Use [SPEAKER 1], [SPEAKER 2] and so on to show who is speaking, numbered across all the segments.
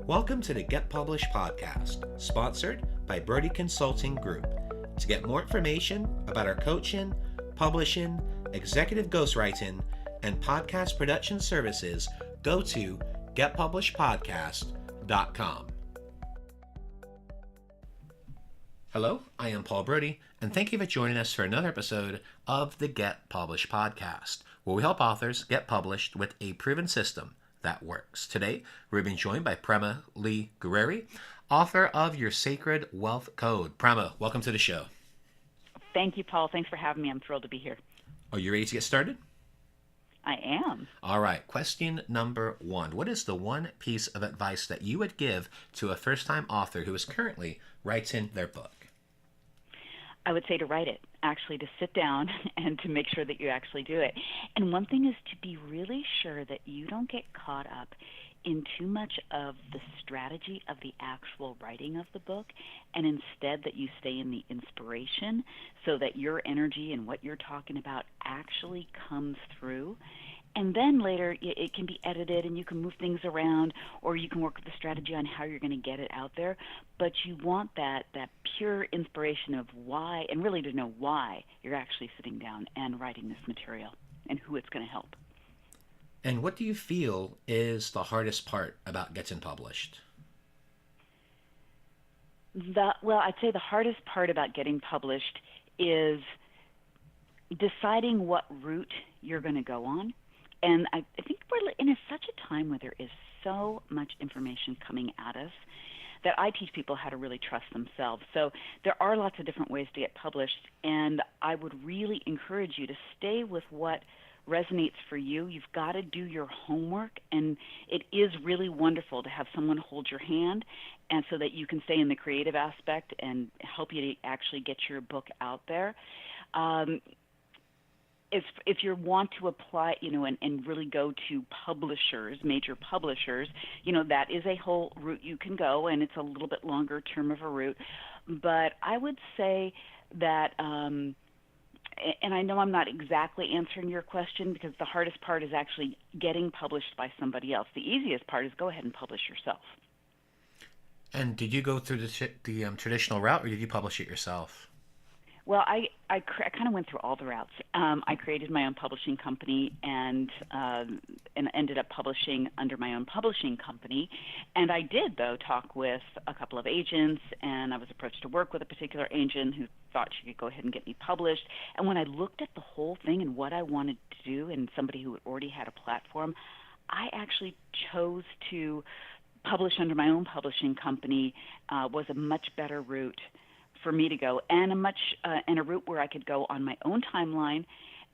[SPEAKER 1] Welcome to the Get Published podcast, sponsored by Brodie Consulting Group. To get more information about our coaching, publishing, executive ghostwriting, and podcast production services, go to getpublishedpodcast.com. Hello, I am Paul Brodie, and thank you for joining us for another episode of the Get Published podcast, where we help authors get published with a proven system that works. Today, we're being joined by Prema Lee Gurreri, author of Your Sacred Wealth Code. Prema, welcome to the show.
[SPEAKER 2] Thank you, Paul. Thanks for having me. I'm thrilled to be here.
[SPEAKER 1] Are you ready to get started?
[SPEAKER 2] I am.
[SPEAKER 1] All right. Question number 1. What is the one piece of advice that you would give to a first-time author who is currently writing their book?
[SPEAKER 2] I would say to write it, actually to sit down and to make sure that you actually do it. And one thing is to be really sure that you don't get caught up in too much of the strategy of the actual writing of the book, and instead that you stay in the inspiration so that your energy and what you're talking about actually comes through. And then later it can be edited and you can move things around, or you can work with the strategy on how you're going to get it out there. But you want that pure inspiration of why, and really to know why you're actually sitting down and writing this material and who it's going to help.
[SPEAKER 1] And what do you feel is the hardest part about getting published?
[SPEAKER 2] Well, I'd say the hardest part about getting published is deciding what route you're going to go on. And I think we're in such a time where there is so much information coming at us that I teach people how to really trust themselves. So there are lots of different ways to get published, and I would really encourage you to stay with what resonates for you. You've got to do your homework, and it is really wonderful to have someone hold your hand, and so that you can stay in the creative aspect and help you to actually get your book out there. If you want to apply, and really go to publishers, major publishers, that is a whole route you can go, and it's a little bit longer term of a route. But I would say that, and I know I'm not exactly answering your question, because the hardest part is actually getting published by somebody else. The easiest part is go ahead and publish yourself.
[SPEAKER 1] And did you go through the traditional route, or did you publish it yourself?
[SPEAKER 2] Well, I kind of went through all the routes. I created my own publishing company and ended up publishing under my own publishing company. And I did, though, talk with a couple of agents, and I was approached to work with a particular agent who thought she could go ahead and get me published. And when I looked at the whole thing and what I wanted to do, and somebody who already had a platform, I actually chose to publish under my own publishing company. Was a much better route for me to go, and a route where I could go on my own timeline,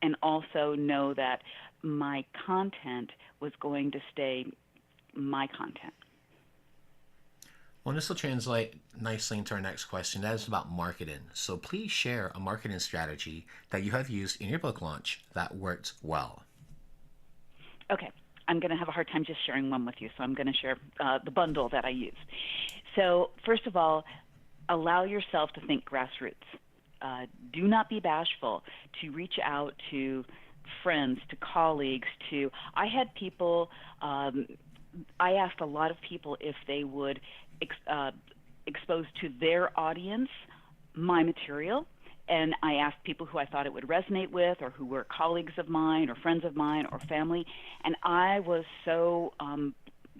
[SPEAKER 2] and also know that my content was going to stay my content.
[SPEAKER 1] Well, this will translate nicely into our next question. That is about marketing. So please share a marketing strategy that you have used in your book launch that worked well. Okay.
[SPEAKER 2] I'm going to have a hard time just sharing one with you, so I'm going to share the bundle that I used. So first of all, allow yourself to think grassroots. Do not be bashful to reach out to friends, to colleagues, I had people, I asked a lot of people if they would expose to their audience my material, and I asked people who I thought it would resonate with, or who were colleagues of mine, or friends of mine, or family, and I was so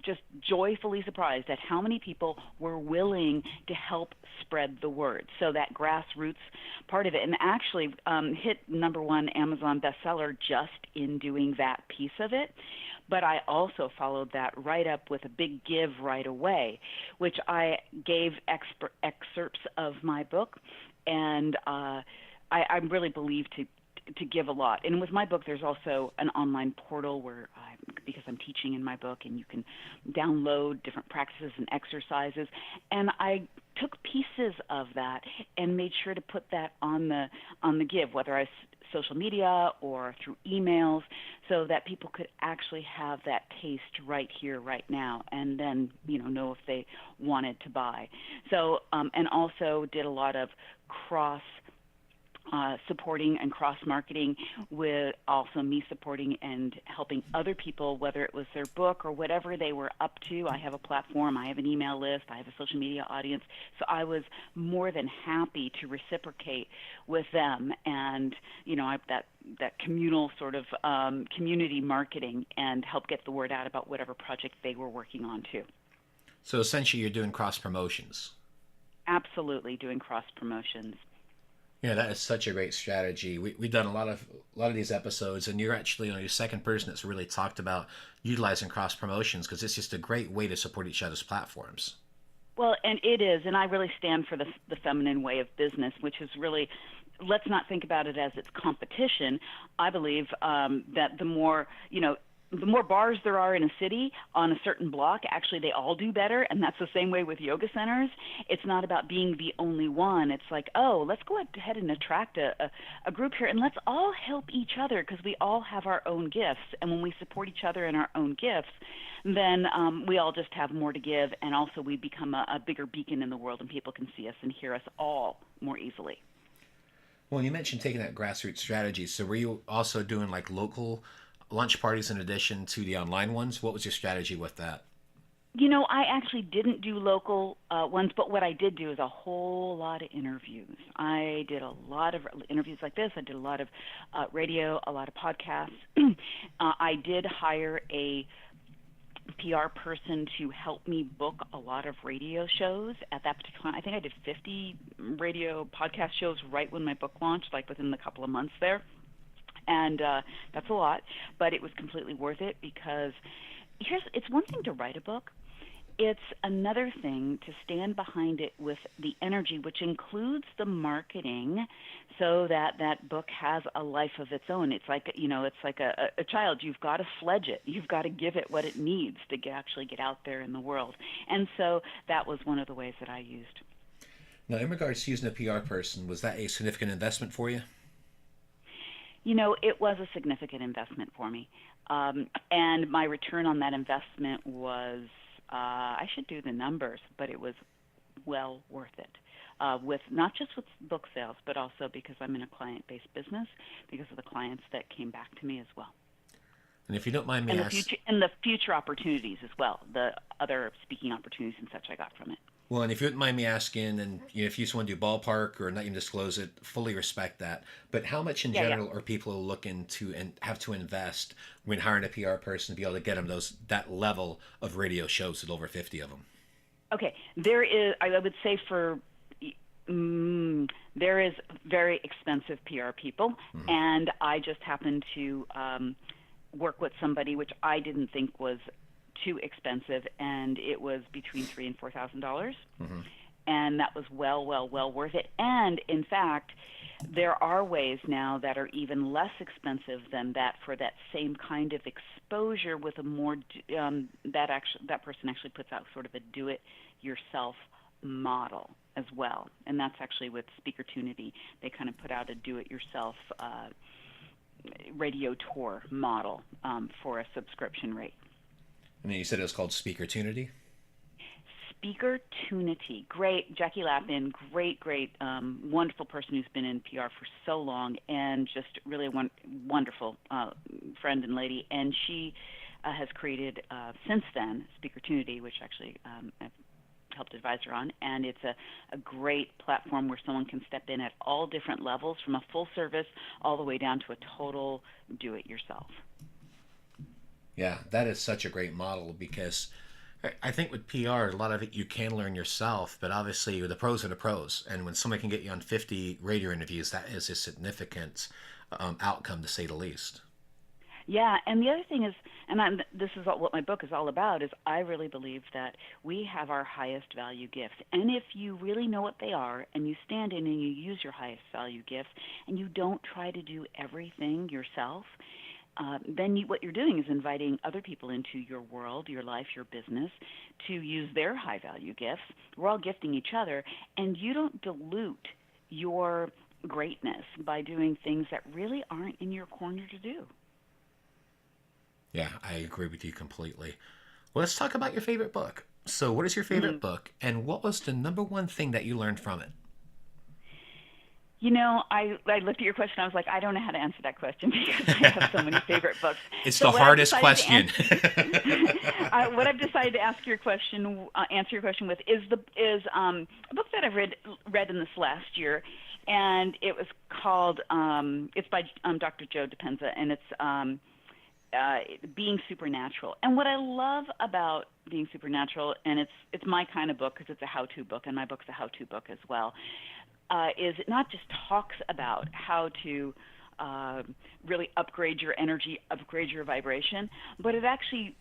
[SPEAKER 2] just joyfully surprised at how many people were willing to help spread the word. So that grassroots part of it, and actually hit #1 Amazon bestseller just in doing that piece of it. But I also followed that right up with a big give right away, which I gave excerpts of my book, and I really believe to give a lot. And with my book, there's also an online portal where, because I'm teaching in my book, and you can download different practices and exercises. And I took pieces of that and made sure to put that on the give, whether I social media or through emails, so that people could actually have that taste right here, right now, and then know if they wanted to buy. So and also did a lot of cross supporting and cross-marketing, with also me supporting and helping other people, whether it was their book or whatever they were up to. I have a platform, I have an email list, I have a social media audience, so I was more than happy to reciprocate with them, and that communal sort of community marketing, and help get the word out about whatever project they were working on too.
[SPEAKER 1] So essentially you're doing cross promotions.
[SPEAKER 2] Absolutely, doing cross promotions.
[SPEAKER 1] Yeah, that is such a great strategy. We've done a lot of these episodes, and you're actually your second person that's really talked about utilizing cross promotions, because it's just a great way to support each other's platforms.
[SPEAKER 2] Well, and it is, and I really stand for the feminine way of business, which is really, let's not think about it as it's competition. I believe that the more bars there are in a city on a certain block, actually they all do better, and that's the same way with yoga centers. It's not about being the only one. It's like, oh, let's go ahead and attract a group here, and let's all help each other, because we all have our own gifts, and when we support each other in our own gifts, then we all just have more to give, and also we become a bigger beacon in the world, and people can see us and hear us all more easily.
[SPEAKER 1] Well, you mentioned taking that grassroots strategy. So were you also doing like local lunch parties in addition to the online ones? What was your strategy with that?
[SPEAKER 2] I actually didn't do local ones, but what I did do is a whole lot of interviews. I did a lot of interviews like this. I did a lot of radio, a lot of podcasts. I did hire a PR person to help me book a lot of radio shows at that particular time. I think I did 50 radio podcast shows right when my book launched, like within a couple of months there. And that's a lot, but it was completely worth it, because it's one thing to write a book. It's another thing to stand behind it with the energy, which includes the marketing, so that that book has a life of its own. It's like, it's like a child. You've got to fledge it. You've got to give it what it needs to actually get out there in the world. And so that was one of the ways that I used.
[SPEAKER 1] Now, in regards to using a PR person, was that a significant investment for you?
[SPEAKER 2] It was a significant investment for me. And my return on that investment was, I should do the numbers, but it was well worth it. With not just with book sales, but also because I'm in a client-based business, because of the clients that came back to me as well.
[SPEAKER 1] And if you don't mind me asking...
[SPEAKER 2] And the future opportunities as well, the other speaking opportunities and such I got from it.
[SPEAKER 1] Well, and if you wouldn't mind me asking, and if you just want to do ballpark or not even disclose it, fully respect that. But how much in general are people looking to and have to invest when hiring a PR person to be able to get them that level of radio shows with over 50 of them?
[SPEAKER 2] Okay, there is, I would say there is very expensive PR people, and I just happened to work with somebody which I didn't think was too expensive, and it was between $3,000 and $4,000, and that was well worth it. And in fact, there are ways now that are even less expensive than that for that same kind of exposure, with a more that person actually puts out sort of a do-it-yourself model as well, and that's actually with Speakertunity. They kind of put out a do-it-yourself radio tour model for a subscription rate.
[SPEAKER 1] And then you said it was called Speakertunity?
[SPEAKER 2] Speakertunity. Great. Jackie Lappin, great, wonderful person who's been in PR for so long, and just really a wonderful friend and lady. And she has created, since then, Speakertunity, which actually I've helped advise her on. And it's a great platform where someone can step in at all different levels, from a full service all the way down to a total do-it-yourself.
[SPEAKER 1] Yeah, that is such a great model, because I think with PR, a lot of it you can learn yourself, but obviously the pros are the pros. And when somebody can get you on 50 radio interviews, that is a significant outcome, to say the least.
[SPEAKER 2] Yeah, and the other thing is, and this is what my book is all about, is I really believe that we have our highest value gifts. And if you really know what they are, and you stand in and you use your highest value gifts, and you don't try to do everything yourself, then what you're doing is inviting other people into your world, your life, your business, to use their high-value gifts. We're all gifting each other, and you don't dilute your greatness by doing things that really aren't in your corner to do.
[SPEAKER 1] Yeah, I agree with you completely. Well, let's talk about your favorite book. So what is your favorite book, and what was the number one thing that you learned from it?
[SPEAKER 2] I looked at your question. I was like, I don't know how to answer that question because I have so many favorite books.
[SPEAKER 1] It's
[SPEAKER 2] So
[SPEAKER 1] the hardest question.
[SPEAKER 2] What I've decided to answer your question with is a book that I've read in this last year, and it was called. It's by Dr. Joe Dispenza, and it's Being Supernatural. And what I love about Being Supernatural, and it's my kind of book because it's a how-to book, and my book's a how-to book as well. Is it not just talks about how to really upgrade your energy, upgrade your vibration, but it actually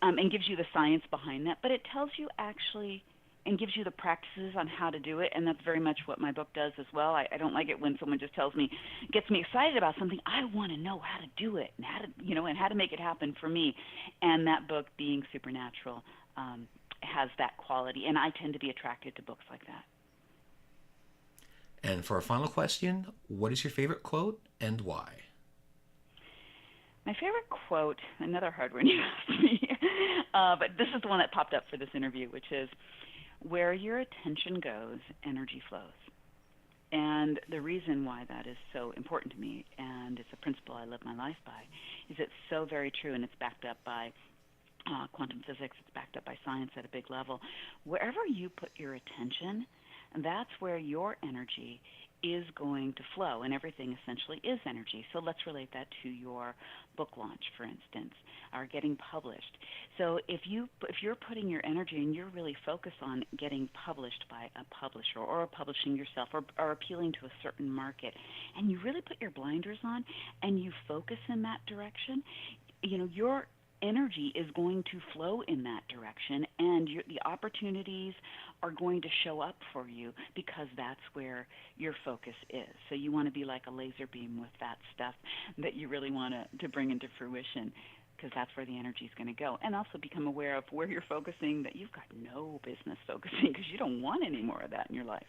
[SPEAKER 2] and gives you the science behind that. But it tells you actually and gives you the practices on how to do it, and that's very much what my book does as well. I don't like it when someone just gets me excited about something. I want to know how to do it and how to make it happen for me. And that book, Being Supernatural, has that quality, and I tend to be attracted to books like that.
[SPEAKER 1] And for our final question, what is your favorite quote and why?
[SPEAKER 2] My favorite quote, another hard one you asked me, but this is the one that popped up for this interview, which is, where your attention goes, energy flows. And the reason why that is so important to me, and it's a principle I live my life by, is it's so very true, and it's backed up by quantum physics, it's backed up by science at a big level. Wherever you put your attention, that's where your energy is going to flow, and everything essentially is energy. So let's relate that to your book launch, for instance, or getting published. So if you're putting your energy and you're really focused on getting published by a publisher or publishing yourself or appealing to a certain market, and you really put your blinders on and you focus in that direction, your energy is going to flow in that direction, and the opportunities are going to show up for you because that's where your focus is. So you want to be like a laser beam with that stuff that you really want to bring into fruition, because that's where the energy is going to go. And also become aware of where you're focusing that you've got no business focusing, because you don't want any more of that in your life.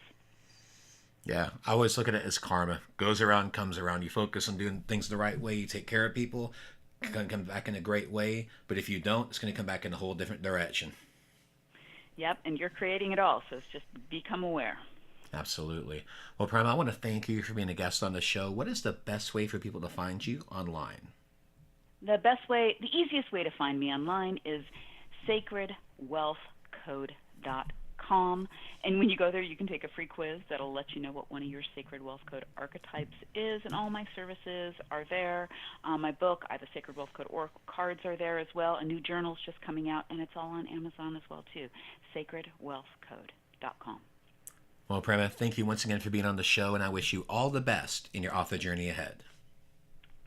[SPEAKER 1] Yeah, I always look at it as karma. Goes around, comes around. You focus on doing things the right way. You take care of people. It's going to come back in a great way. But if you don't, it's going to come back in a whole different direction.
[SPEAKER 2] Yep, and you're creating it all. So it's just become aware.
[SPEAKER 1] Absolutely. Well, Prema, I want to thank you for being a guest on the show. What is the best way for people to find you online?
[SPEAKER 2] The easiest way to find me online is sacredwealthcode.com. And when you go there, you can take a free quiz that'll let you know what one of your Sacred Wealth Code archetypes is. And all my services are there. My book, I have a Sacred Wealth Code oracle cards are there as well. A new journal's just coming out, and it's all on Amazon as well, too. sacredwealthcode.com.
[SPEAKER 1] Well, Prema, thank you once again for being on the show, and I wish you all the best in your author journey ahead.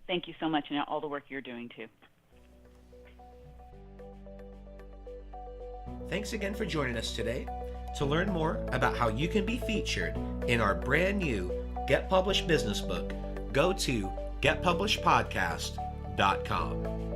[SPEAKER 2] Thank you so much, and all the work you're doing, too.
[SPEAKER 1] Thanks again for joining us today. To learn more about how you can be featured in our brand new Get Published business book, go to getpublishedpodcast.com.